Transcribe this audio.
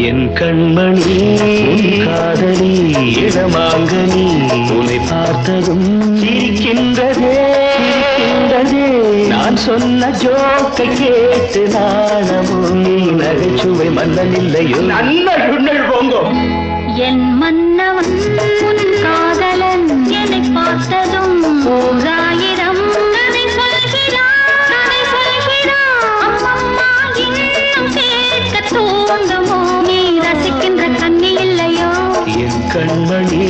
என் கண்மணி உன் காதலி இடமாங்கனி உன்னை பார்த்ததும் சிரிக்கின்றதே சிரிக்கின்றதே நான் சொன்ன ஜோக்கை கேட்டு நாணமும் நகைச்சுவை மன்னன் இல்லையோ நல்ல சுண்ணல் போங்கோ என் மன்னவன் உன் காதலன் என்னை பார்த்ததும் ஓராயிரம் கதை சொல்கிறான் அம்மம்மா இன்னும் கேட்க தூண்டுமோ நீ ரசிக்கின்ற கண்ணி இல்லையோ என் கண்மணி